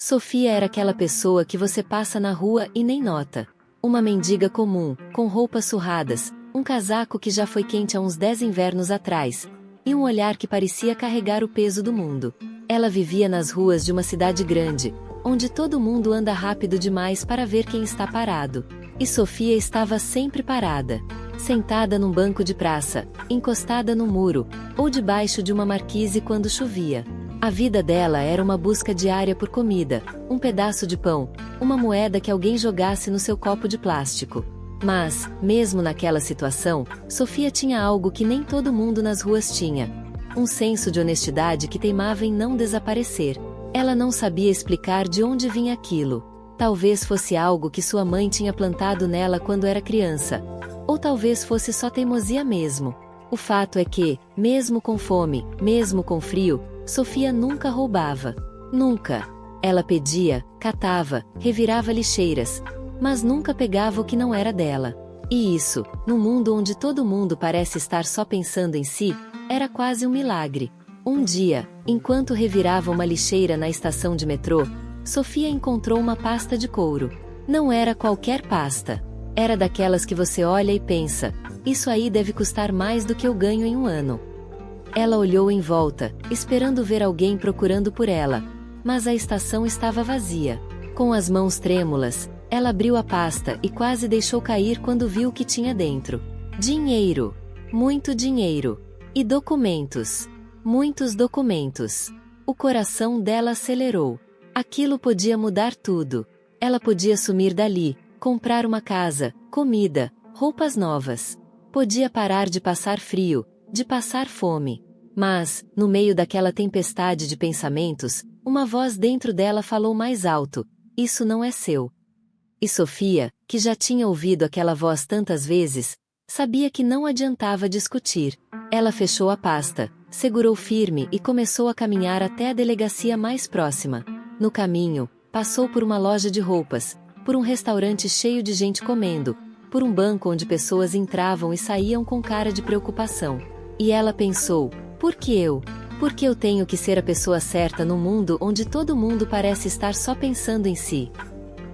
Sofia era aquela pessoa que você passa na rua e nem nota. Uma mendiga comum, com roupas surradas, um casaco que já foi quente há uns 10 invernos atrás, e um olhar que parecia carregar o peso do mundo. Ela vivia nas ruas de uma cidade grande, onde todo mundo anda rápido demais para ver quem está parado. E Sofia estava sempre parada, sentada num banco de praça, encostada no muro, ou debaixo de uma marquise quando chovia. A vida dela era uma busca diária por comida, um pedaço de pão, uma moeda que alguém jogasse no seu copo de plástico. Mas, mesmo naquela situação, Sofia tinha algo que nem todo mundo nas ruas tinha. Um senso de honestidade que teimava em não desaparecer. Ela não sabia explicar de onde vinha aquilo. Talvez fosse algo que sua mãe tinha plantado nela quando era criança. Ou talvez fosse só teimosia mesmo. O fato é que, mesmo com fome, mesmo com frio, Sofia nunca roubava. Nunca. Ela pedia, catava, revirava lixeiras, mas nunca pegava o que não era dela. E isso, num mundo onde todo mundo parece estar só pensando em si, era quase um milagre. Um dia, enquanto revirava uma lixeira na estação de metrô, Sofia encontrou uma pasta de couro. Não era qualquer pasta. Era daquelas que você olha e pensa, isso aí deve custar mais do que eu ganho em um ano. Ela olhou em volta, esperando ver alguém procurando por ela, mas a estação estava vazia. Com as mãos trêmulas, ela abriu a pasta e quase deixou cair quando viu o que tinha dentro. Dinheiro. Muito dinheiro. E documentos. Muitos documentos. O coração dela acelerou. Aquilo podia mudar tudo. Ela podia sumir dali, comprar uma casa, comida, roupas novas. Podia parar de passar frio, de passar fome. Mas, no meio daquela tempestade de pensamentos, uma voz dentro dela falou mais alto: isso não é seu. E Sofia, que já tinha ouvido aquela voz tantas vezes, sabia que não adiantava discutir. Ela fechou a pasta, segurou firme e começou a caminhar até a delegacia mais próxima. No caminho, passou por uma loja de roupas, por um restaurante cheio de gente comendo, por um banco onde pessoas entravam e saíam com cara de preocupação. E ela pensou: por que eu? Por que eu tenho que ser a pessoa certa no mundo onde todo mundo parece estar só pensando em si?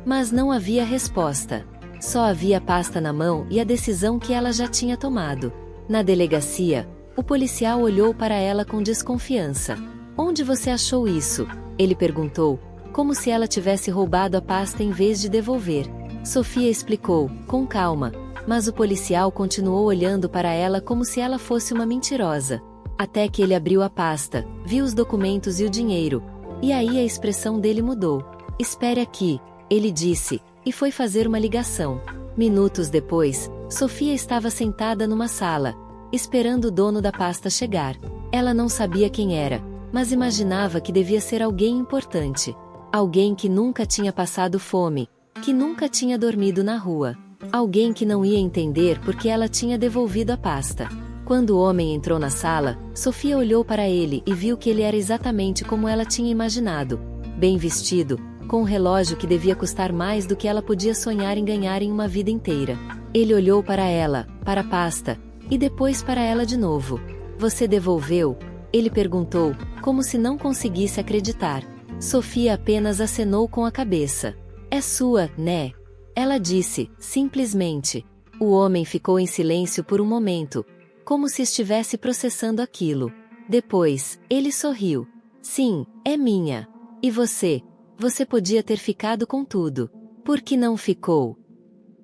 Mas não havia resposta. Só havia a pasta na mão e a decisão que ela já tinha tomado. Na delegacia, o policial olhou para ela com desconfiança. Onde você achou isso? Ele perguntou, como se ela tivesse roubado a pasta em vez de devolver. Sofia explicou, com calma, mas o policial continuou olhando para ela como se ela fosse uma mentirosa. Até que ele abriu a pasta, viu os documentos e o dinheiro. E aí a expressão dele mudou. Espere aqui, ele disse, e foi fazer uma ligação. Minutos depois, Sofia estava sentada numa sala, esperando o dono da pasta chegar. Ela não sabia quem era, mas imaginava que devia ser alguém importante. Alguém que nunca tinha passado fome, que nunca tinha dormido na rua. Alguém que não ia entender porque ela tinha devolvido a pasta. Quando o homem entrou na sala, Sofia olhou para ele e viu que ele era exatamente como ela tinha imaginado. Bem vestido, com um relógio que devia custar mais do que ela podia sonhar em ganhar em uma vida inteira. Ele olhou para ela, para a pasta, e depois para ela de novo. Você devolveu? Ele perguntou, como se não conseguisse acreditar. Sofia apenas acenou com a cabeça. É sua, né? Ela disse, simplesmente. O homem ficou em silêncio por um momento, como se estivesse processando aquilo. Depois, ele sorriu. Sim, é minha. E você? Você podia ter ficado com tudo. Por que não ficou?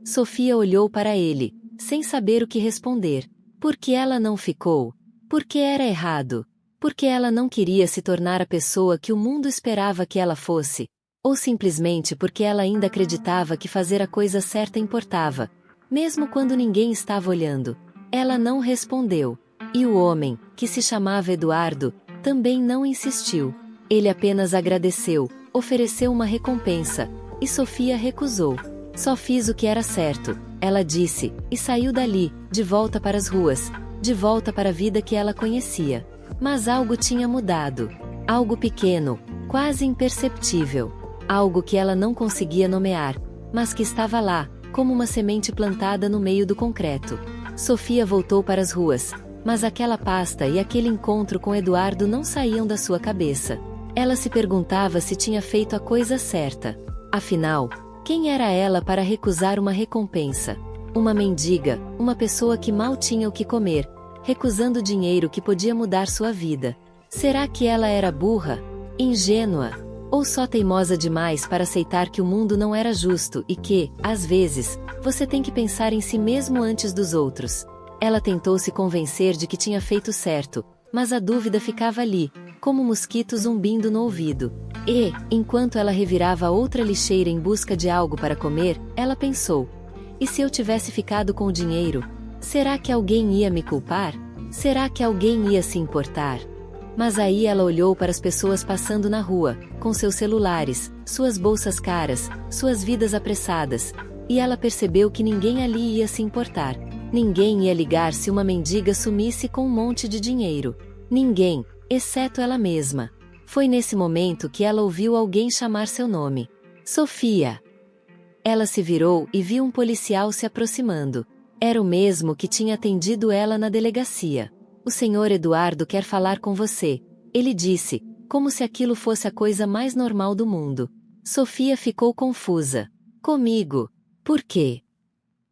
Sofia olhou para ele, sem saber o que responder. Por que ela não ficou? Porque era errado. Porque ela não queria se tornar a pessoa que o mundo esperava que ela fosse. Ou simplesmente porque ela ainda acreditava que fazer a coisa certa importava, mesmo quando ninguém estava olhando. Ela não respondeu. E o homem, que se chamava Eduardo, também não insistiu. Ele apenas agradeceu, ofereceu uma recompensa, e Sofia recusou. Só fiz o que era certo, ela disse, e saiu dali, de volta para as ruas, de volta para a vida que ela conhecia. Mas algo tinha mudado. Algo pequeno, quase imperceptível. Algo que ela não conseguia nomear, mas que estava lá, como uma semente plantada no meio do concreto. Sofia voltou para as ruas, mas aquela pasta e aquele encontro com Eduardo não saíam da sua cabeça. Ela se perguntava se tinha feito a coisa certa. Afinal, quem era ela para recusar uma recompensa? Uma mendiga, uma pessoa que mal tinha o que comer, recusando dinheiro que podia mudar sua vida. Será que ela era burra? Ingênua? Ou só teimosa demais para aceitar que o mundo não era justo e que, às vezes, você tem que pensar em si mesmo antes dos outros? Ela tentou se convencer de que tinha feito certo, mas a dúvida ficava ali, como um mosquito zumbindo no ouvido. E, enquanto ela revirava outra lixeira em busca de algo para comer, ela pensou: e se eu tivesse ficado com o dinheiro? Será que alguém ia me culpar? Será que alguém ia se importar? Mas aí ela olhou para as pessoas passando na rua, com seus celulares, suas bolsas caras, suas vidas apressadas, e ela percebeu que ninguém ali ia se importar. Ninguém ia ligar se uma mendiga sumisse com um monte de dinheiro. Ninguém, exceto ela mesma. Foi nesse momento que ela ouviu alguém chamar seu nome. Sofia! Ela se virou e viu um policial se aproximando. Era o mesmo que tinha atendido ela na delegacia. O senhor Eduardo quer falar com você, ele disse, como se aquilo fosse a coisa mais normal do mundo. Sofia ficou confusa. Comigo? Por quê?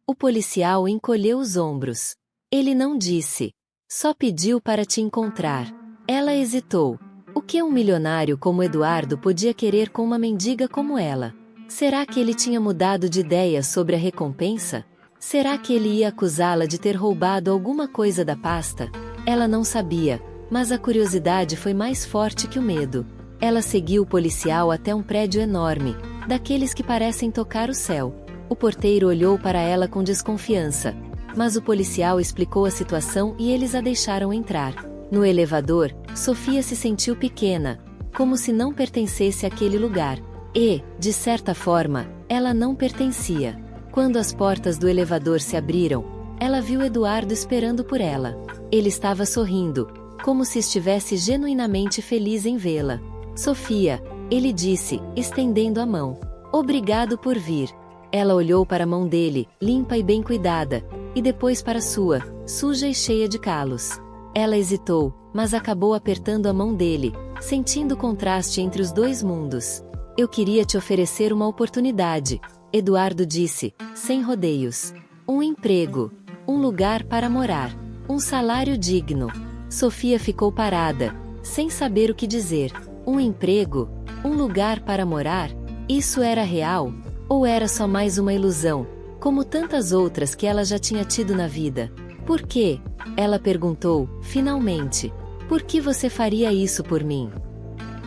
O policial encolheu os ombros. Ele não disse. Só pediu para te encontrar. Ela hesitou. O que um milionário como Eduardo podia querer com uma mendiga como ela? Será que ele tinha mudado de ideia sobre a recompensa? Será que ele ia acusá-la de ter roubado alguma coisa da pasta? Ela não sabia, mas a curiosidade foi mais forte que o medo. Ela seguiu o policial até um prédio enorme, daqueles que parecem tocar o céu. O porteiro olhou para ela com desconfiança, mas o policial explicou a situação e eles a deixaram entrar. No elevador, Sofia se sentiu pequena, como se não pertencesse àquele lugar. E, de certa forma, ela não pertencia. Quando as portas do elevador se abriram, ela viu Eduardo esperando por ela. Ele estava sorrindo, como se estivesse genuinamente feliz em vê-la. Sofia, ele disse, estendendo a mão. Obrigado por vir. Ela olhou para a mão dele, limpa e bem cuidada, e depois para a sua, suja e cheia de calos. Ela hesitou, mas acabou apertando a mão dele, sentindo o contraste entre os dois mundos. Eu queria te oferecer uma oportunidade, Eduardo disse, sem rodeios. Um emprego. Um lugar para morar. Um salário digno. Sofia ficou parada, sem saber o que dizer. Um emprego? Um lugar para morar? Isso era real? Ou era só mais uma ilusão, como tantas outras que ela já tinha tido na vida? Por quê? Ela perguntou, finalmente. Por que você faria isso por mim?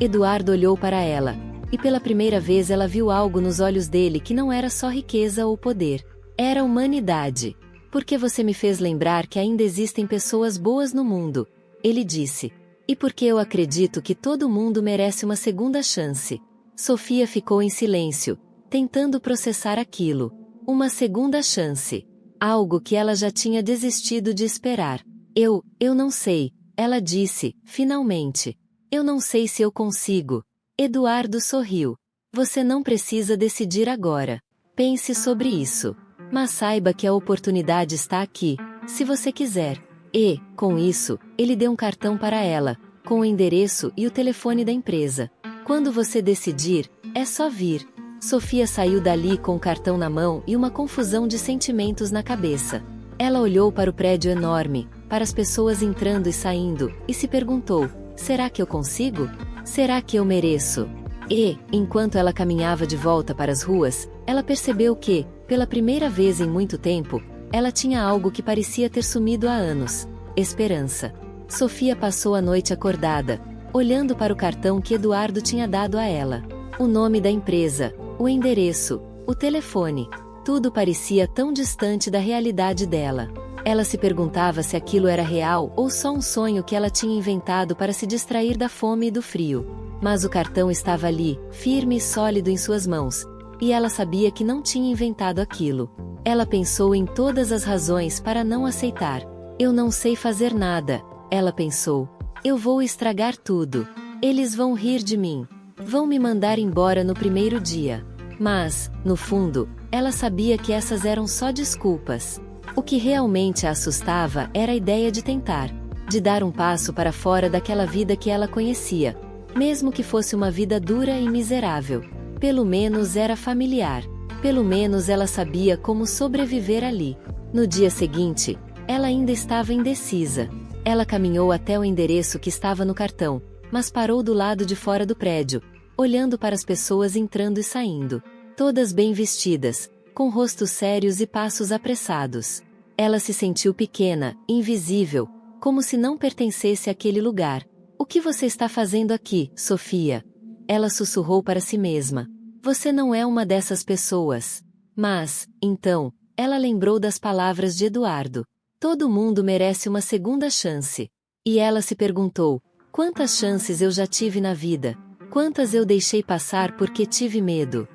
Eduardo olhou para ela, e pela primeira vez ela viu algo nos olhos dele que não era só riqueza ou poder. Era humanidade. Porque você me fez lembrar que ainda existem pessoas boas no mundo, ele disse. E porque eu acredito que todo mundo merece uma segunda chance. Sofia ficou em silêncio, tentando processar aquilo. Uma segunda chance. Algo que ela já tinha desistido de esperar. Eu não sei, ela disse, finalmente. Eu não sei se eu consigo. Eduardo sorriu. Você não precisa decidir agora. Pense sobre isso. Mas saiba que a oportunidade está aqui, se você quiser. E, com isso, ele deu um cartão para ela, com o endereço e o telefone da empresa. Quando você decidir, é só vir. Sofia saiu dali com o cartão na mão e uma confusão de sentimentos na cabeça. Ela olhou para o prédio enorme, para as pessoas entrando e saindo, e se perguntou, será que eu consigo? Será que eu mereço? E, enquanto ela caminhava de volta para as ruas, ela percebeu que, pela primeira vez em muito tempo, ela tinha algo que parecia ter sumido há anos: esperança. Sofia passou a noite acordada, olhando para o cartão que Eduardo tinha dado a ela. O nome da empresa, o endereço, o telefone, tudo parecia tão distante da realidade dela. Ela se perguntava se aquilo era real ou só um sonho que ela tinha inventado para se distrair da fome e do frio. Mas o cartão estava ali, firme e sólido em suas mãos, e ela sabia que não tinha inventado aquilo. Ela pensou em todas as razões para não aceitar. Eu não sei fazer nada, ela pensou. Eu vou estragar tudo. Eles vão rir de mim. Vão me mandar embora no primeiro dia. Mas, no fundo, ela sabia que essas eram só desculpas. O que realmente a assustava era a ideia de tentar, de dar um passo para fora daquela vida que ela conhecia, Mesmo que fosse uma vida dura e miserável, pelo menos era familiar. Pelo menos ela sabia como sobreviver ali. No dia seguinte, ela ainda estava indecisa. Ela caminhou até o endereço que estava no cartão, mas parou do lado de fora do prédio, olhando para as pessoas entrando e saindo. Todas bem vestidas, com rostos sérios e passos apressados. Ela se sentiu pequena, invisível, como se não pertencesse àquele lugar. "O que você está fazendo aqui, Sofia?" Ela sussurrou para si mesma. "Você não é uma dessas pessoas." Mas, então, ela lembrou das palavras de Eduardo. Todo mundo merece uma segunda chance. E ela se perguntou: quantas chances eu já tive na vida? Quantas eu deixei passar porque tive medo?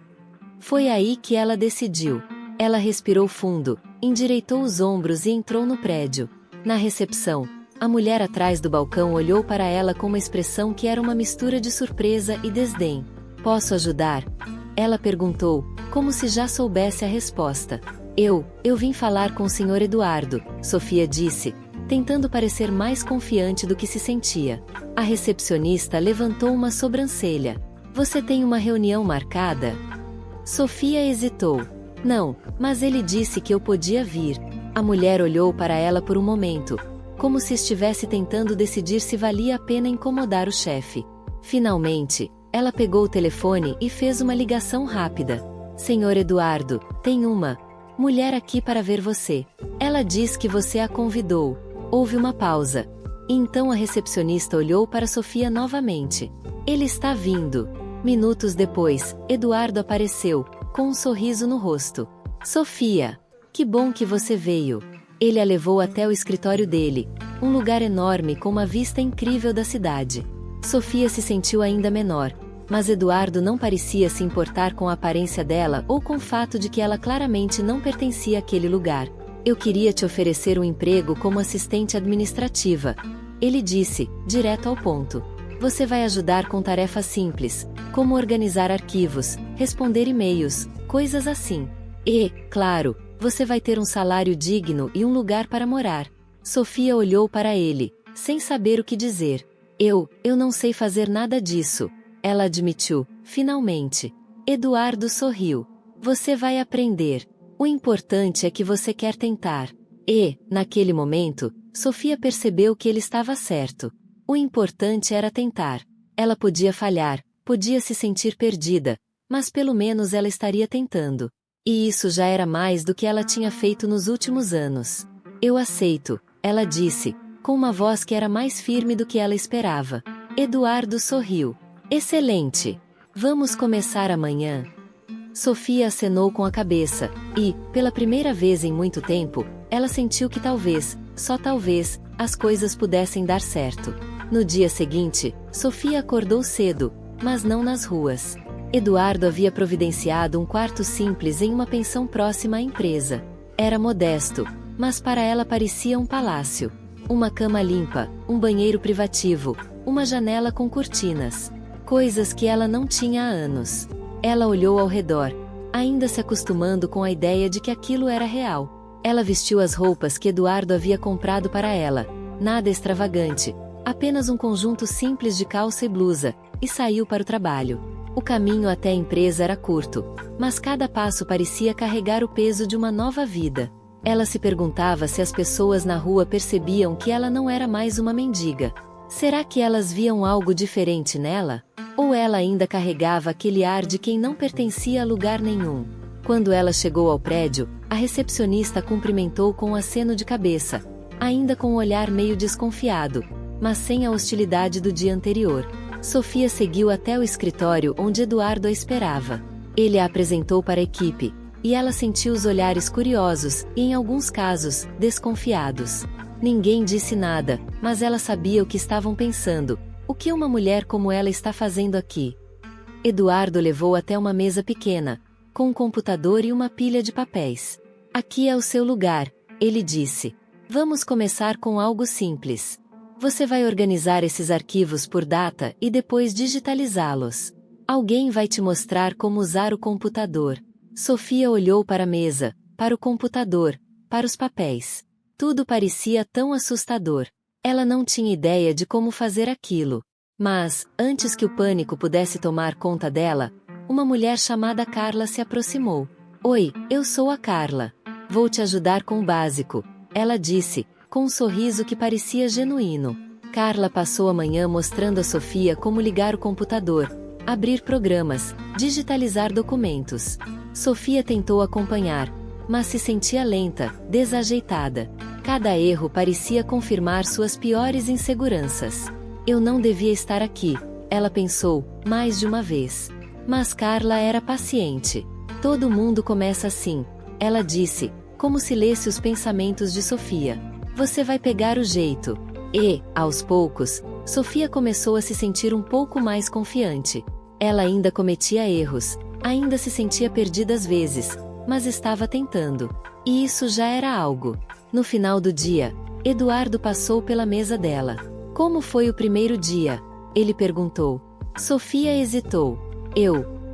Foi aí que ela decidiu. Ela respirou fundo, endireitou os ombros e entrou no prédio. Na recepção, a mulher atrás do balcão olhou para ela com uma expressão que era uma mistura de surpresa e desdém. "Posso ajudar?" Ela perguntou, como se já soubesse a resposta. Eu vim falar com o Sr. Eduardo", Sofia disse, tentando parecer mais confiante do que se sentia. A recepcionista levantou uma sobrancelha. "Você tem uma reunião marcada?" Sofia hesitou. "Não, mas ele disse que eu podia vir." A mulher olhou para ela por um momento, como se estivesse tentando decidir se valia a pena incomodar o chefe. Finalmente, ela pegou o telefone e fez uma ligação rápida. "Senhor Eduardo, tem uma mulher aqui para ver você. Ela diz que você a convidou." Houve uma pausa. E então a recepcionista olhou para Sofia novamente. "Ele está vindo." Minutos depois, Eduardo apareceu, com um sorriso no rosto. "Sofia, que bom que você veio." Ele a levou até o escritório dele, um lugar enorme com uma vista incrível da cidade. Sofia se sentiu ainda menor, mas Eduardo não parecia se importar com a aparência dela ou com o fato de que ela claramente não pertencia àquele lugar. "Eu queria te oferecer um emprego como assistente administrativa," ele disse, direto ao ponto. "Você vai ajudar com tarefas simples, como organizar arquivos, responder e-mails, coisas assim. E, claro, você vai ter um salário digno e um lugar para morar." Sofia olhou para ele, sem saber o que dizer. Eu não sei fazer nada disso," ela admitiu, finalmente. Eduardo sorriu. "Você vai aprender. O importante é que você quer tentar." E, naquele momento, Sofia percebeu que ele estava certo. O importante era tentar. Ela podia falhar, podia se sentir perdida, mas pelo menos ela estaria tentando. E isso já era mais do que ela tinha feito nos últimos anos. "Eu aceito," ela disse, com uma voz que era mais firme do que ela esperava. Eduardo sorriu. "Excelente! Vamos começar amanhã." Sofia acenou com a cabeça, e, pela primeira vez em muito tempo, ela sentiu que talvez, só talvez, as coisas pudessem dar certo. No dia seguinte, Sofia acordou cedo, mas não nas ruas. Eduardo havia providenciado um quarto simples em uma pensão próxima à empresa. Era modesto, mas para ela parecia um palácio. Uma cama limpa, um banheiro privativo, uma janela com cortinas. Coisas que ela não tinha há anos. Ela olhou ao redor, ainda se acostumando com a ideia de que aquilo era real. Ela vestiu as roupas que Eduardo havia comprado para ela, nada extravagante, apenas um conjunto simples de calça e blusa, e saiu para o trabalho. O caminho até a empresa era curto, mas cada passo parecia carregar o peso de uma nova vida. Ela se perguntava se as pessoas na rua percebiam que ela não era mais uma mendiga. Será que elas viam algo diferente nela? Ou ela ainda carregava aquele ar de quem não pertencia a lugar nenhum? Quando ela chegou ao prédio, a recepcionista a cumprimentou com um aceno de cabeça, ainda com um olhar meio desconfiado, mas sem a hostilidade do dia anterior. Sofia seguiu até o escritório onde Eduardo a esperava. Ele a apresentou para a equipe, e ela sentiu os olhares curiosos, e em alguns casos, desconfiados. Ninguém disse nada, mas ela sabia o que estavam pensando. O que uma mulher como ela está fazendo aqui? Eduardo levou até uma mesa pequena, com um computador e uma pilha de papéis. "Aqui é o seu lugar," ele disse. "Vamos começar com algo simples. Você vai organizar esses arquivos por data e depois digitalizá-los. Alguém vai te mostrar como usar o computador." Sofia olhou para a mesa, para o computador, para os papéis. Tudo parecia tão assustador. Ela não tinha ideia de como fazer aquilo. Mas, antes que o pânico pudesse tomar conta dela, uma mulher chamada Carla se aproximou. Oi, eu sou a Carla. Vou te ajudar com o básico, ela disse, com um sorriso que parecia genuíno. Carla passou a manhã mostrando a Sofia como ligar o computador, abrir programas, digitalizar documentos. Sofia tentou acompanhar, mas se sentia lenta, desajeitada. Cada erro parecia confirmar suas piores inseguranças. Eu não devia estar aqui, ela pensou, mais de uma vez. Mas Carla era paciente. Todo mundo começa assim, ela disse, como se lesse os pensamentos de Sofia. Você vai pegar o jeito. E, aos poucos, Sofia começou a se sentir um pouco mais confiante. Ela ainda cometia erros, ainda se sentia perdida às vezes, mas estava tentando. E isso já era algo. No final do dia, Eduardo passou pela mesa dela. Como foi o primeiro dia? Ele perguntou. Sofia hesitou.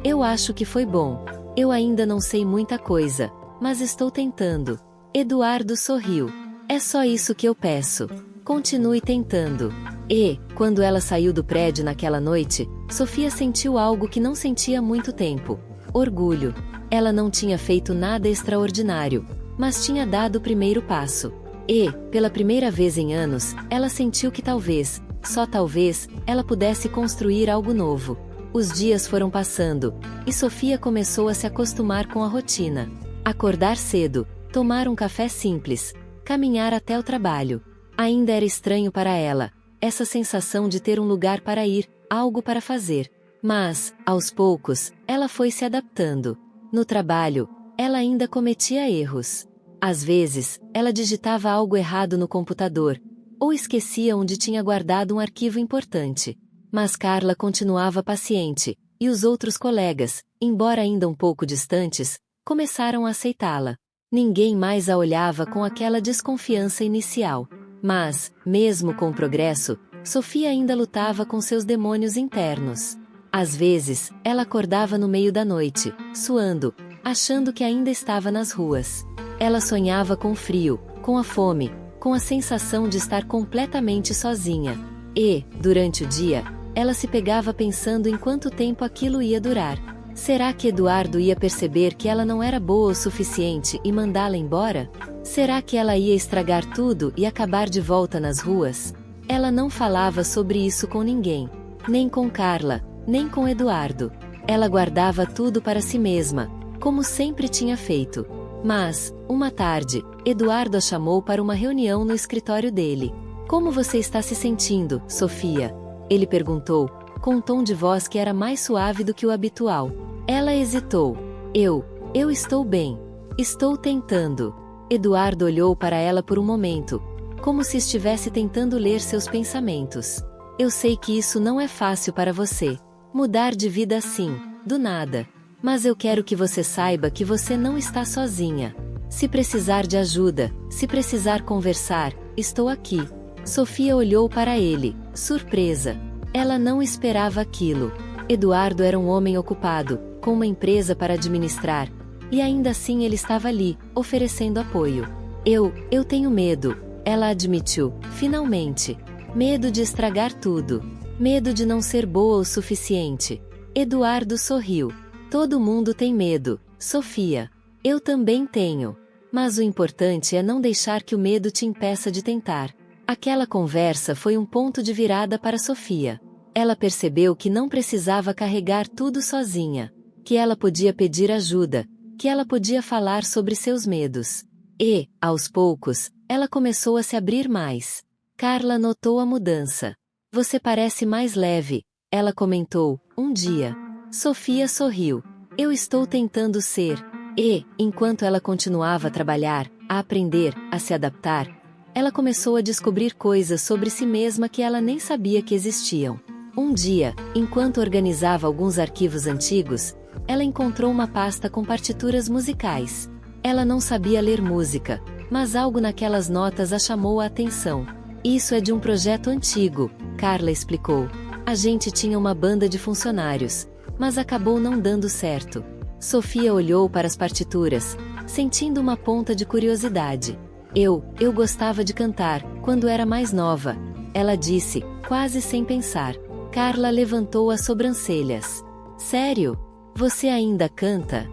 Eu acho que foi bom. Eu ainda não sei muita coisa, mas estou tentando. Eduardo sorriu. É só isso que eu peço. Continue tentando. E, quando ela saiu do prédio naquela noite, Sofia sentiu algo que não sentia há muito tempo. Orgulho. Ela não tinha feito nada extraordinário, mas tinha dado o primeiro passo. E, pela primeira vez em anos, ela sentiu que talvez, só talvez, ela pudesse construir algo novo. Os dias foram passando, e Sofia começou a se acostumar com a rotina. Acordar cedo, tomar um café simples, caminhar até o trabalho. Ainda era estranho para ela, essa sensação de ter um lugar para ir, algo para fazer. Mas, aos poucos, ela foi se adaptando. No trabalho, ela ainda cometia erros. Às vezes, ela digitava algo errado no computador, ou esquecia onde tinha guardado um arquivo importante. Mas Carla continuava paciente, e os outros colegas, embora ainda um pouco distantes, começaram a aceitá-la. Ninguém mais a olhava com aquela desconfiança inicial. Mas, mesmo com o progresso, Sofia ainda lutava com seus demônios internos. Às vezes, ela acordava no meio da noite, suando, achando que ainda estava nas ruas. Ela sonhava com o frio, com a fome, com a sensação de estar completamente sozinha. E, durante o dia, ela se pegava pensando em quanto tempo aquilo ia durar. Será que Eduardo ia perceber que ela não era boa o suficiente e mandá-la embora? Será que ela ia estragar tudo e acabar de volta nas ruas? Ela não falava sobre isso com ninguém, nem com Carla, nem com Eduardo. Ela guardava tudo para si mesma, como sempre tinha feito. Mas, uma tarde, Eduardo a chamou para uma reunião no escritório dele. Como você está se sentindo, Sofia? Ele perguntou, com um tom de voz que era mais suave do que o habitual. Ela hesitou. Eu estou bem. Estou tentando. Eduardo olhou para ela por um momento, como se estivesse tentando ler seus pensamentos. Eu sei que isso não é fácil para você. Mudar de vida assim, do nada. Mas eu quero que você saiba que você não está sozinha. Se precisar de ajuda, se precisar conversar, estou aqui. Sofia olhou para ele, surpresa. Ela não esperava aquilo. Eduardo era um homem ocupado, com uma empresa para administrar, e ainda assim ele estava ali, oferecendo apoio. Eu tenho medo, ela admitiu, finalmente. Medo de estragar tudo. Medo de não ser boa o suficiente. Eduardo sorriu. Todo mundo tem medo, Sofia. Eu também tenho. Mas o importante é não deixar que o medo te impeça de tentar. Aquela conversa foi um ponto de virada para Sofia. Ela percebeu que não precisava carregar tudo sozinha, que ela podia pedir ajuda, que ela podia falar sobre seus medos. E, aos poucos, ela começou a se abrir mais. Carla notou a mudança. Você parece mais leve, ela comentou, um dia. Sofia sorriu. Eu estou tentando ser. E, enquanto ela continuava a trabalhar, a aprender, a se adaptar, ela começou a descobrir coisas sobre si mesma que ela nem sabia que existiam. Um dia, enquanto organizava alguns arquivos antigos, ela encontrou uma pasta com partituras musicais. Ela não sabia ler música, mas algo naquelas notas a chamou a atenção. Isso é de um projeto antigo, Carla explicou. A gente tinha uma banda de funcionários, mas acabou não dando certo. Sofia olhou para as partituras, sentindo uma ponta de curiosidade. Eu gostava de cantar, quando era mais nova, ela disse, quase sem pensar. Carla levantou as sobrancelhas. Sério? Você ainda canta?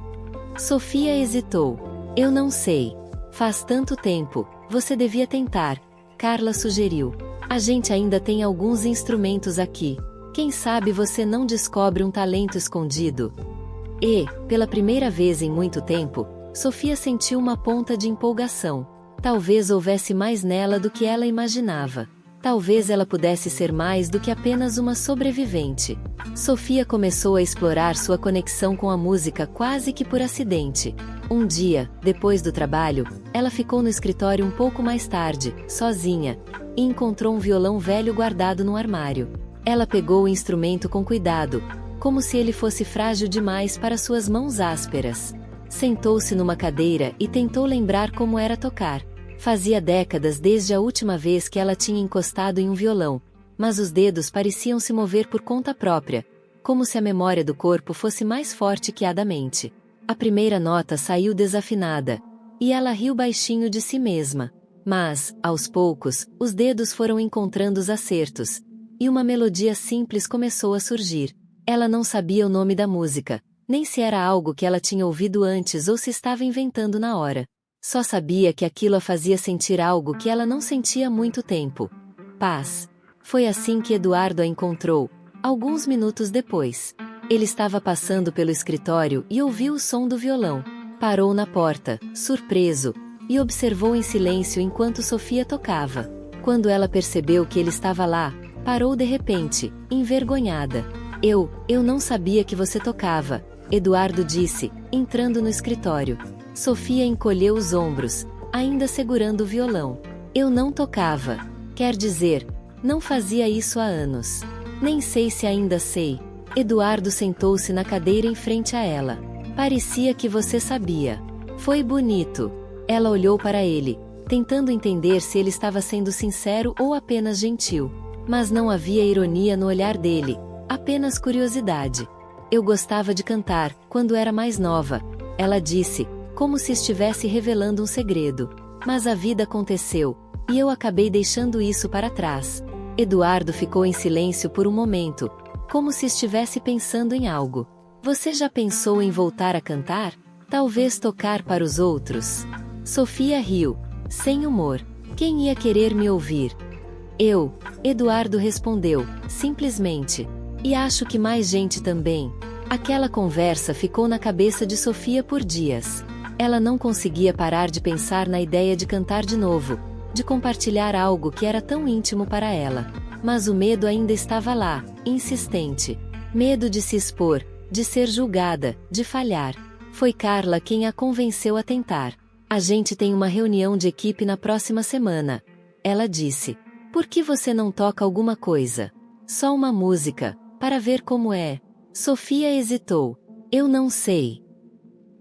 Sofia hesitou. Eu não sei. Faz tanto tempo, você devia tentar. Carla sugeriu. A gente ainda tem alguns instrumentos aqui. Quem sabe você não descobre um talento escondido? E, pela primeira vez em muito tempo, Sofia sentiu uma ponta de empolgação. Talvez houvesse mais nela do que ela imaginava. Talvez ela pudesse ser mais do que apenas uma sobrevivente. Sofia começou a explorar sua conexão com a música quase que por acidente. Um dia, depois do trabalho, ela ficou no escritório um pouco mais tarde, sozinha, e encontrou um violão velho guardado no armário. Ela pegou o instrumento com cuidado, como se ele fosse frágil demais para suas mãos ásperas. Sentou-se numa cadeira e tentou lembrar como era tocar. Fazia décadas desde a última vez que ela tinha encostado em um violão, mas os dedos pareciam se mover por conta própria, como se a memória do corpo fosse mais forte que a da mente. A primeira nota saiu desafinada, e ela riu baixinho de si mesma. Mas, aos poucos, os dedos foram encontrando os acertos, e uma melodia simples começou a surgir. Ela não sabia o nome da música, nem se era algo que ela tinha ouvido antes ou se estava inventando na hora. Só sabia que aquilo a fazia sentir algo que ela não sentia há muito tempo. Paz. Foi assim que Eduardo a encontrou, alguns minutos depois. Ele estava passando pelo escritório e ouviu o som do violão. Parou na porta, surpreso, e observou em silêncio enquanto Sofia tocava. Quando ela percebeu que ele estava lá, parou de repente, envergonhada. Eu não sabia que você tocava, Eduardo disse, entrando no escritório. Sofia encolheu os ombros, ainda segurando o violão. Eu não tocava. Quer dizer, não fazia isso há anos. Nem sei se ainda sei. Eduardo sentou-se na cadeira em frente a ela. Parecia que você sabia. Foi bonito. Ela olhou para ele, tentando entender se ele estava sendo sincero ou apenas gentil. Mas não havia ironia no olhar dele, apenas curiosidade. Eu gostava de cantar, quando era mais nova, ela disse, como se estivesse revelando um segredo. Mas a vida aconteceu, e eu acabei deixando isso para trás. Eduardo ficou em silêncio por um momento, como se estivesse pensando em algo. Você já pensou em voltar a cantar? Talvez tocar para os outros? Sofia riu, sem humor. Quem ia querer me ouvir? Eu, Eduardo respondeu, simplesmente. E acho que mais gente também. Aquela conversa ficou na cabeça de Sofia por dias. Ela não conseguia parar de pensar na ideia de cantar de novo, de compartilhar algo que era tão íntimo para ela. Mas o medo ainda estava lá, insistente. Medo de se expor, de ser julgada, de falhar. Foi Carla quem a convenceu a tentar. A gente tem uma reunião de equipe na próxima semana. Ela disse. Por que você não toca alguma coisa? Só uma música, para ver como é. Sofia hesitou. Eu não sei.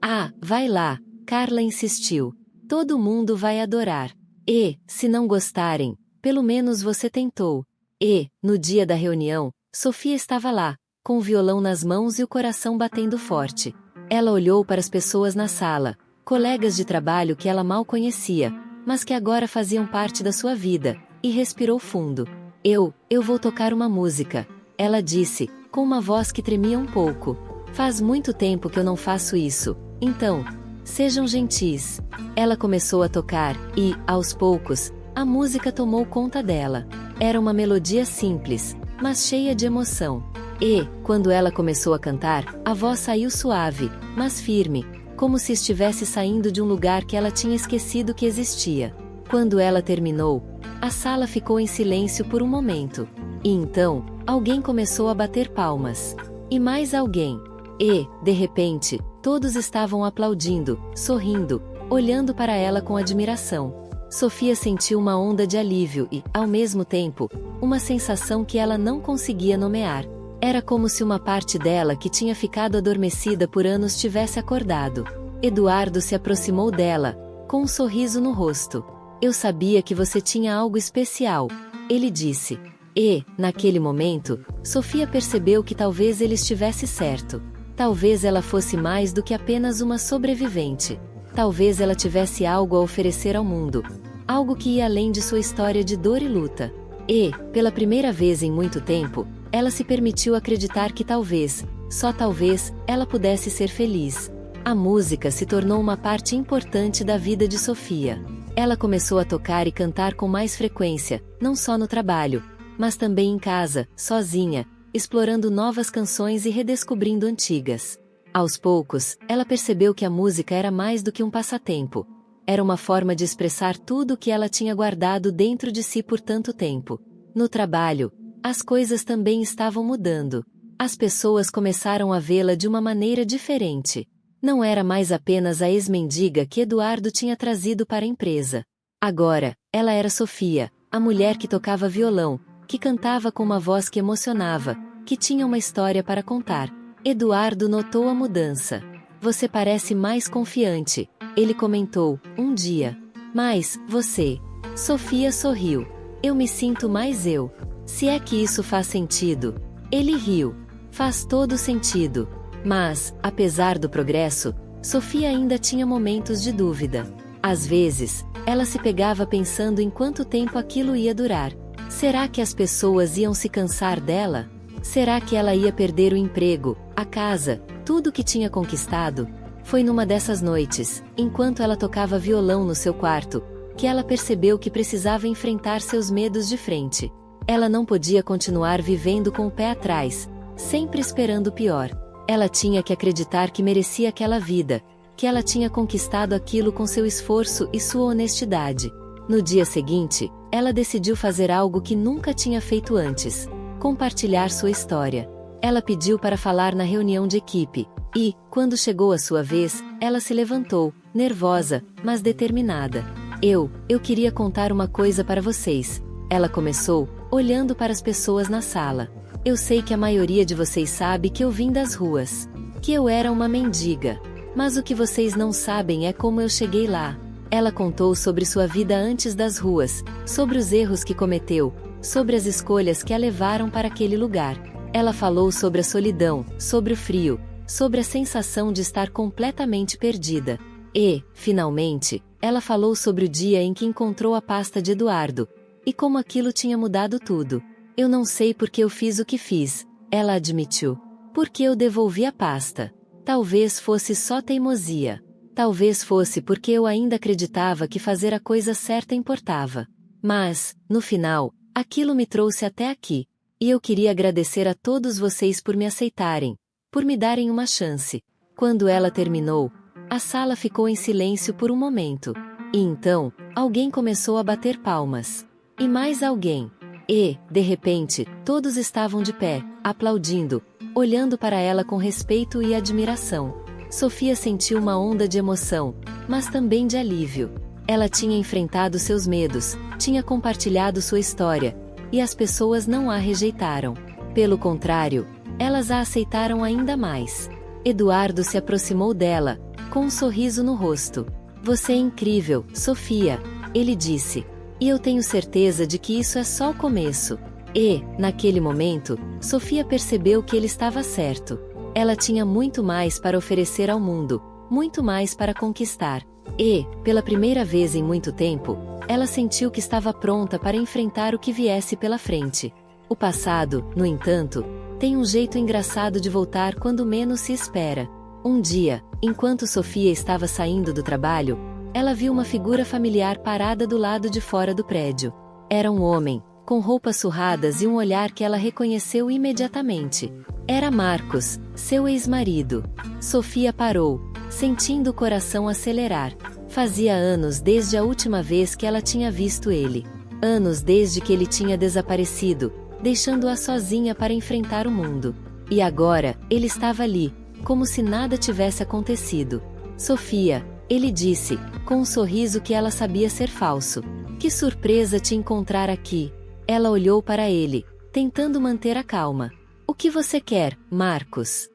Ah, vai lá, Carla insistiu. Todo mundo vai adorar. E, se não gostarem, pelo menos você tentou. E, no dia da reunião, Sofia estava lá, com o violão nas mãos e o coração batendo forte. Ela olhou para as pessoas na sala, colegas de trabalho que ela mal conhecia, mas que agora faziam parte da sua vida, e respirou fundo. Eu vou tocar uma música, ela disse, com uma voz que tremia um pouco. Faz muito tempo que eu não faço isso, então, sejam gentis. Ela começou a tocar, e, aos poucos, a música tomou conta dela. Era uma melodia simples, mas cheia de emoção. E, quando ela começou a cantar, a voz saiu suave, mas firme, como se estivesse saindo de um lugar que ela tinha esquecido que existia. Quando ela terminou, a sala ficou em silêncio por um momento. E então, alguém começou a bater palmas. E mais alguém. E, de repente, todos estavam aplaudindo, sorrindo, olhando para ela com admiração. Sofia sentiu uma onda de alívio e, ao mesmo tempo, uma sensação que ela não conseguia nomear. Era como se uma parte dela que tinha ficado adormecida por anos tivesse acordado. Eduardo se aproximou dela, com um sorriso no rosto. Eu sabia que você tinha algo especial, ele disse. E, naquele momento, Sofia percebeu que talvez ele estivesse certo. Talvez ela fosse mais do que apenas uma sobrevivente. Talvez ela tivesse algo a oferecer ao mundo. Algo que ia além de sua história de dor e luta. E, pela primeira vez em muito tempo, ela se permitiu acreditar que talvez, só talvez, ela pudesse ser feliz. A música se tornou uma parte importante da vida de Sofia. Ela começou a tocar e cantar com mais frequência, não só no trabalho, mas também em casa, sozinha, explorando novas canções e redescobrindo antigas. Aos poucos, ela percebeu que a música era mais do que um passatempo. Era uma forma de expressar tudo o que ela tinha guardado dentro de si por tanto tempo. No trabalho, as coisas também estavam mudando. As pessoas começaram a vê-la de uma maneira diferente. Não era mais apenas a ex-mendiga que Eduardo tinha trazido para a empresa. Agora, ela era Sofia, a mulher que tocava violão, que cantava com uma voz que emocionava, que tinha uma história para contar. Eduardo notou a mudança. Você parece mais confiante, ele comentou, um dia. Mas, você. Sofia sorriu. Eu me sinto mais eu. Se é que isso faz sentido. Ele riu. Faz todo sentido. Mas, apesar do progresso, Sofia ainda tinha momentos de dúvida. Às vezes, ela se pegava pensando em quanto tempo aquilo ia durar. Será que as pessoas iam se cansar dela? Será que ela ia perder o emprego, a casa, tudo que tinha conquistado? Foi numa dessas noites, enquanto ela tocava violão no seu quarto, que ela percebeu que precisava enfrentar seus medos de frente. Ela não podia continuar vivendo com o pé atrás, sempre esperando o pior. Ela tinha que acreditar que merecia aquela vida, que ela tinha conquistado aquilo com seu esforço e sua honestidade. No dia seguinte, ela decidiu fazer algo que nunca tinha feito antes: compartilhar sua história. Ela pediu para falar na reunião de equipe, e, quando chegou a sua vez, ela se levantou, nervosa, mas determinada. Eu queria contar uma coisa para vocês. Ela começou, olhando para as pessoas na sala. Eu sei que a maioria de vocês sabe que eu vim das ruas, que eu era uma mendiga. Mas o que vocês não sabem é como eu cheguei lá. Ela contou sobre sua vida antes das ruas, sobre os erros que cometeu, sobre as escolhas que a levaram para aquele lugar. Ela falou sobre a solidão, sobre o frio, sobre a sensação de estar completamente perdida. E, finalmente, ela falou sobre o dia em que encontrou a pasta de Eduardo, e como aquilo tinha mudado tudo. Eu não sei por que eu fiz o que fiz, ela admitiu. Porque eu devolvi a pasta. Talvez fosse só teimosia. Talvez fosse porque eu ainda acreditava que fazer a coisa certa importava. Mas, no final, aquilo me trouxe até aqui. E eu queria agradecer a todos vocês por me aceitarem, por me darem uma chance. Quando ela terminou, a sala ficou em silêncio por um momento. E então, alguém começou a bater palmas. E mais alguém. E, de repente, todos estavam de pé, aplaudindo, olhando para ela com respeito e admiração. Sofia sentiu uma onda de emoção, mas também de alívio. Ela tinha enfrentado seus medos, tinha compartilhado sua história, e as pessoas não a rejeitaram. Pelo contrário, elas a aceitaram ainda mais. Eduardo se aproximou dela, com um sorriso no rosto. Você é incrível, Sofia, ele disse. E eu tenho certeza de que isso é só o começo. E, naquele momento, Sofia percebeu que ele estava certo. Ela tinha muito mais para oferecer ao mundo, muito mais para conquistar. E, pela primeira vez em muito tempo, ela sentiu que estava pronta para enfrentar o que viesse pela frente. O passado, no entanto, tem um jeito engraçado de voltar quando menos se espera. Um dia, enquanto Sofia estava saindo do trabalho, ela viu uma figura familiar parada do lado de fora do prédio. Era um homem, com roupas surradas e um olhar que ela reconheceu imediatamente. Era Marcos, seu ex-marido. Sofia parou, sentindo o coração acelerar. Fazia anos desde a última vez que ela tinha visto ele. Anos desde que ele tinha desaparecido, deixando-a sozinha para enfrentar o mundo. E agora, ele estava ali, como se nada tivesse acontecido. Sofia, ele disse, com um sorriso que ela sabia ser falso. Que surpresa te encontrar aqui. Ela olhou para ele, tentando manter a calma. O que você quer, Marcos?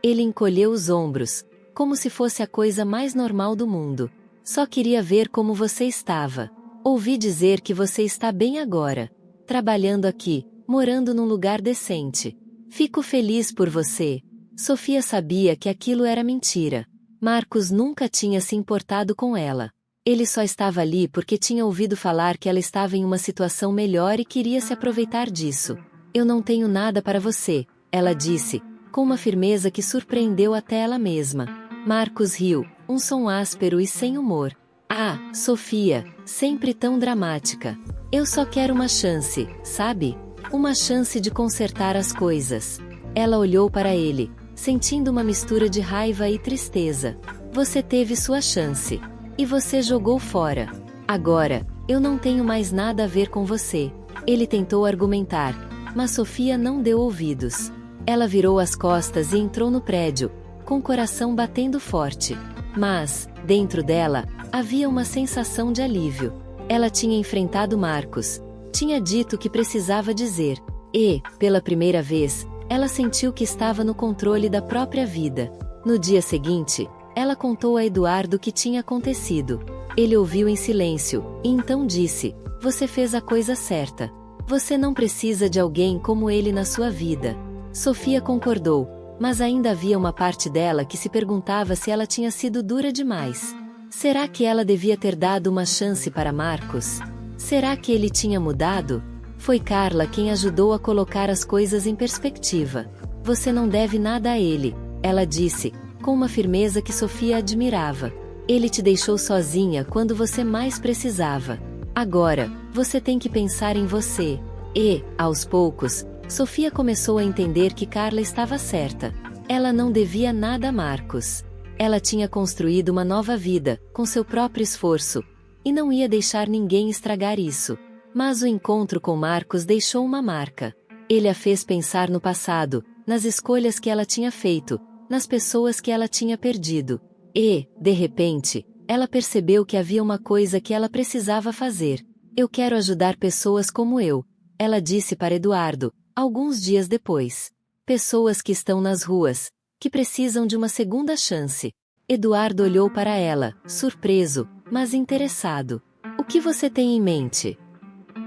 Ele encolheu os ombros, como se fosse a coisa mais normal do mundo. Só queria ver como você estava. Ouvi dizer que você está bem agora. Trabalhando aqui, morando num lugar decente. Fico feliz por você. Sofia sabia que aquilo era mentira. Marcos nunca tinha se importado com ela. Ele só estava ali porque tinha ouvido falar que ela estava em uma situação melhor e queria se aproveitar disso. Eu não tenho nada para você, ela disse, com uma firmeza que surpreendeu até ela mesma. Marcos riu, um som áspero e sem humor. Ah, Sofia, sempre tão dramática. Eu só quero uma chance, sabe? Uma chance de consertar as coisas. Ela olhou para ele, sentindo uma mistura de raiva e tristeza. Você teve sua chance. E você jogou fora. Agora, eu não tenho mais nada a ver com você. Ele tentou argumentar, mas Sofia não deu ouvidos. Ela virou as costas e entrou no prédio, com o coração batendo forte. Mas, dentro dela, havia uma sensação de alívio. Ela tinha enfrentado Marcos. Tinha dito o que precisava dizer. E, pela primeira vez, ela sentiu que estava no controle da própria vida. No dia seguinte, ela contou a Eduardo o que tinha acontecido. Ele ouviu em silêncio, e então disse: Você fez a coisa certa. Você não precisa de alguém como ele na sua vida. Sofia concordou, mas ainda havia uma parte dela que se perguntava se ela tinha sido dura demais. Será que ela devia ter dado uma chance para Marcos? Será que ele tinha mudado? Foi Carla quem ajudou a colocar as coisas em perspectiva. Você não deve nada a ele, ela disse, com uma firmeza que Sofia admirava. Ele te deixou sozinha quando você mais precisava. Agora, você tem que pensar em você. E, aos poucos, Sofia começou a entender que Carla estava certa. Ela não devia nada a Marcos. Ela tinha construído uma nova vida, com seu próprio esforço, e não ia deixar ninguém estragar isso. Mas o encontro com Marcos deixou uma marca. Ele a fez pensar no passado, nas escolhas que ela tinha feito, nas pessoas que ela tinha perdido. E, de repente, ela percebeu que havia uma coisa que ela precisava fazer. Eu quero ajudar pessoas como eu, ela disse para Eduardo, alguns dias depois. Pessoas que estão nas ruas, que precisam de uma segunda chance. Eduardo olhou para ela, surpreso, mas interessado. O que você tem em mente?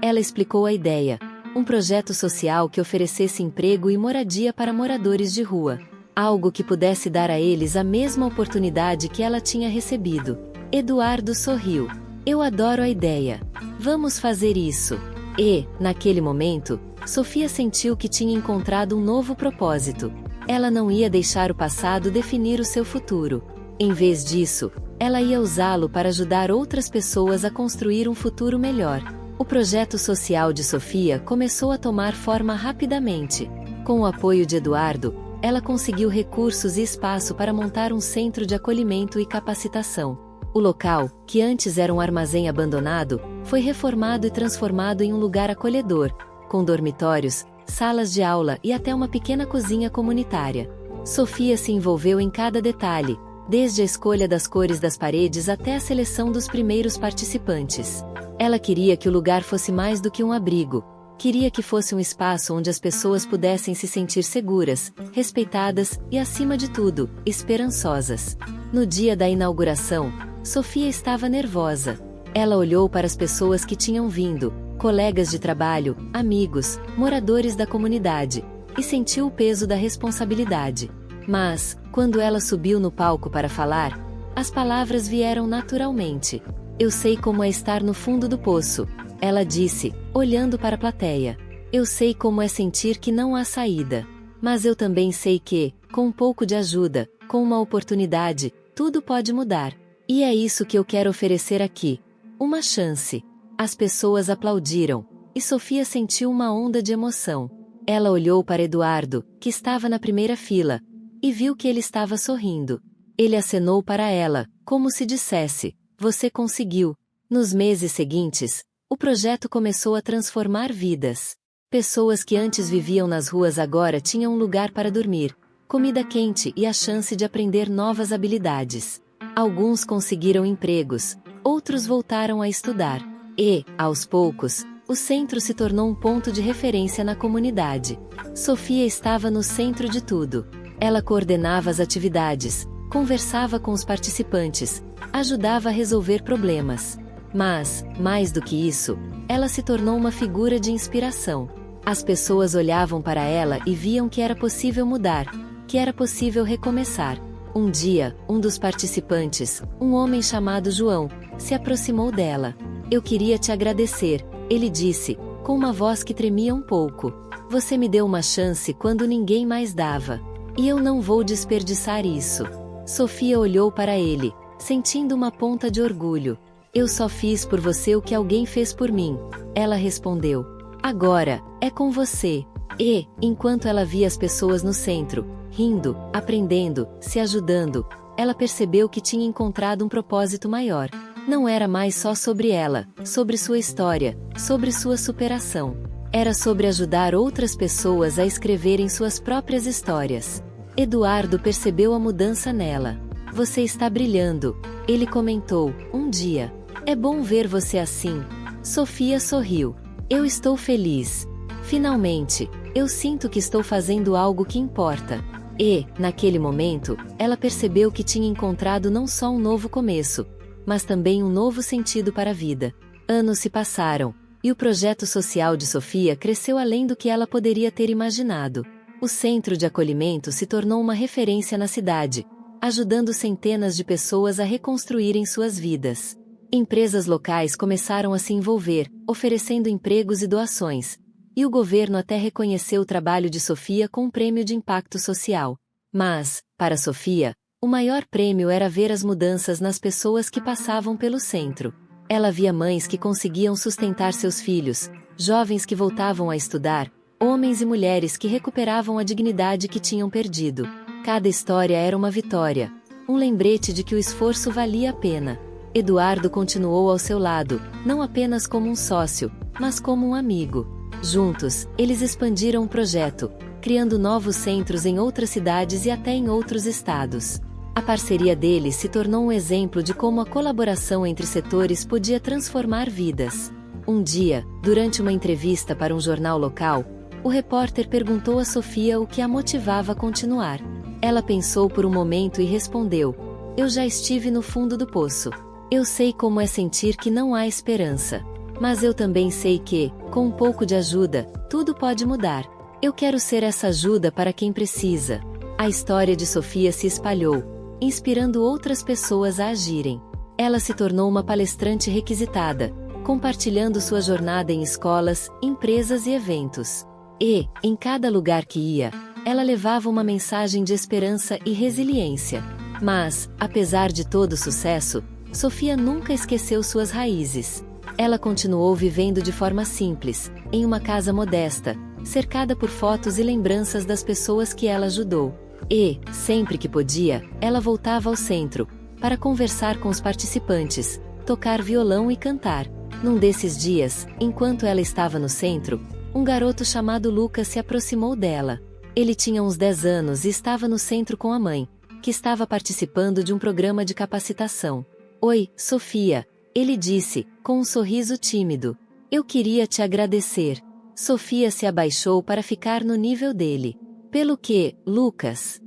Ela explicou a ideia. Um projeto social que oferecesse emprego e moradia para moradores de rua. Algo que pudesse dar a eles a mesma oportunidade que ela tinha recebido. Eduardo sorriu. Eu adoro a ideia. Vamos fazer isso. E, naquele momento, Sofia sentiu que tinha encontrado um novo propósito. Ela não ia deixar o passado definir o seu futuro. Em vez disso, ela ia usá-lo para ajudar outras pessoas a construir um futuro melhor. O projeto social de Sofia começou a tomar forma rapidamente. Com o apoio de Eduardo, ela conseguiu recursos e espaço para montar um centro de acolhimento e capacitação. O local, que antes era um armazém abandonado, foi reformado e transformado em um lugar acolhedor, com dormitórios, salas de aula e até uma pequena cozinha comunitária. Sofia se envolveu em cada detalhe, desde a escolha das cores das paredes até a seleção dos primeiros participantes. Ela queria que o lugar fosse mais do que um abrigo. Queria que fosse um espaço onde as pessoas pudessem se sentir seguras, respeitadas e, acima de tudo, esperançosas. No dia da inauguração, Sofia estava nervosa. Ela olhou para as pessoas que tinham vindo, colegas de trabalho, amigos, moradores da comunidade, e sentiu o peso da responsabilidade. Mas, quando ela subiu no palco para falar, as palavras vieram naturalmente. Eu sei como é estar no fundo do poço, ela disse, olhando para a plateia. Eu sei como é sentir que não há saída. Mas eu também sei que, com um pouco de ajuda, com uma oportunidade, tudo pode mudar. E é isso que eu quero oferecer aqui. Uma chance. As pessoas aplaudiram, e Sofia sentiu uma onda de emoção. Ela olhou para Eduardo, que estava na primeira fila, e viu que ele estava sorrindo. Ele acenou para ela, como se dissesse: Você conseguiu. Nos meses seguintes, o projeto começou a transformar vidas. Pessoas que antes viviam nas ruas agora tinham um lugar para dormir, comida quente e a chance de aprender novas habilidades. Alguns conseguiram empregos, outros voltaram a estudar. E, aos poucos, o centro se tornou um ponto de referência na comunidade. Sofia estava no centro de tudo. Ela coordenava as atividades, conversava com os participantes, ajudava a resolver problemas. Mas, mais do que isso, ela se tornou uma figura de inspiração. As pessoas olhavam para ela e viam que era possível mudar, que era possível recomeçar. Um dia, um dos participantes, um homem chamado João, se aproximou dela. Eu queria te agradecer, ele disse, com uma voz que tremia um pouco. Você me deu uma chance quando ninguém mais dava. E eu não vou desperdiçar isso. Sofia olhou para ele, sentindo uma ponta de orgulho. Eu só fiz por você o que alguém fez por mim. Ela respondeu. Agora, é com você. E, enquanto ela via as pessoas no centro, rindo, aprendendo, se ajudando, ela percebeu que tinha encontrado um propósito maior. Não era mais só sobre ela, sobre sua história, sobre sua superação. Era sobre ajudar outras pessoas a escreverem suas próprias histórias. Eduardo percebeu a mudança nela. Você está brilhando, ele comentou, um dia. É bom ver você assim. Sofia sorriu. Eu estou feliz. Finalmente, eu sinto que estou fazendo algo que importa. E, naquele momento, ela percebeu que tinha encontrado não só um novo começo, mas também um novo sentido para a vida. Anos se passaram, e o projeto social de Sofia cresceu além do que ela poderia ter imaginado. O centro de acolhimento se tornou uma referência na cidade, ajudando centenas de pessoas a reconstruírem suas vidas. Empresas locais começaram a se envolver, oferecendo empregos e doações, e o governo até reconheceu o trabalho de Sofia com um prêmio de impacto social. Mas, para Sofia, o maior prêmio era ver as mudanças nas pessoas que passavam pelo centro. Ela via mães que conseguiam sustentar seus filhos, jovens que voltavam a estudar, homens e mulheres que recuperavam a dignidade que tinham perdido. Cada história era uma vitória, um lembrete de que o esforço valia a pena. Eduardo continuou ao seu lado, não apenas como um sócio, mas como um amigo. Juntos, eles expandiram o projeto, criando novos centros em outras cidades e até em outros estados. A parceria deles se tornou um exemplo de como a colaboração entre setores podia transformar vidas. Um dia, durante uma entrevista para um jornal local, o repórter perguntou a Sofia o que a motivava a continuar. Ela pensou por um momento e respondeu: Eu já estive no fundo do poço. Eu sei como é sentir que não há esperança. Mas eu também sei que, com um pouco de ajuda, tudo pode mudar. Eu quero ser essa ajuda para quem precisa. A história de Sofia se espalhou, inspirando outras pessoas a agirem. Ela se tornou uma palestrante requisitada, compartilhando sua jornada em escolas, empresas e eventos. E, em cada lugar que ia, ela levava uma mensagem de esperança e resiliência. Mas, apesar de todo o sucesso, Sofia nunca esqueceu suas raízes. Ela continuou vivendo de forma simples, em uma casa modesta, cercada por fotos e lembranças das pessoas que ela ajudou. E, sempre que podia, ela voltava ao centro, para conversar com os participantes, tocar violão e cantar. Num desses dias, enquanto ela estava no centro, um garoto chamado Lucas se aproximou dela. Ele tinha uns 10 anos e estava no centro com a mãe, que estava participando de um programa de capacitação. Oi, Sofia, ele disse, com um sorriso tímido. Eu queria te agradecer. Sofia se abaixou para ficar no nível dele. Pelo que, Lucas?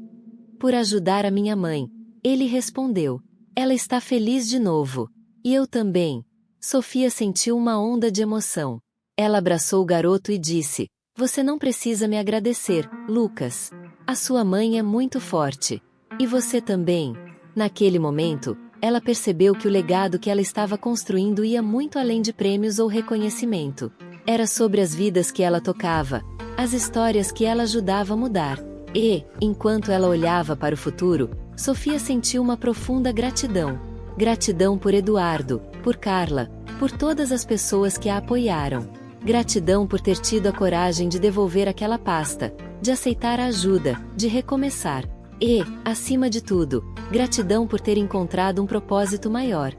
Por ajudar a minha mãe. Ele respondeu. Ela está feliz de novo. E eu também. Sofia sentiu uma onda de emoção. Ela abraçou o garoto e disse: Você não precisa me agradecer, Lucas. A sua mãe é muito forte. E você também. Naquele momento, ela percebeu que o legado que ela estava construindo ia muito além de prêmios ou reconhecimento. Era sobre as vidas que ela tocava, as histórias que ela ajudava a mudar. E, enquanto ela olhava para o futuro, Sofia sentiu uma profunda gratidão. Gratidão por Eduardo, por Carla, por todas as pessoas que a apoiaram. Gratidão por ter tido a coragem de devolver aquela pasta, de aceitar a ajuda, de recomeçar. E, acima de tudo, gratidão por ter encontrado um propósito maior.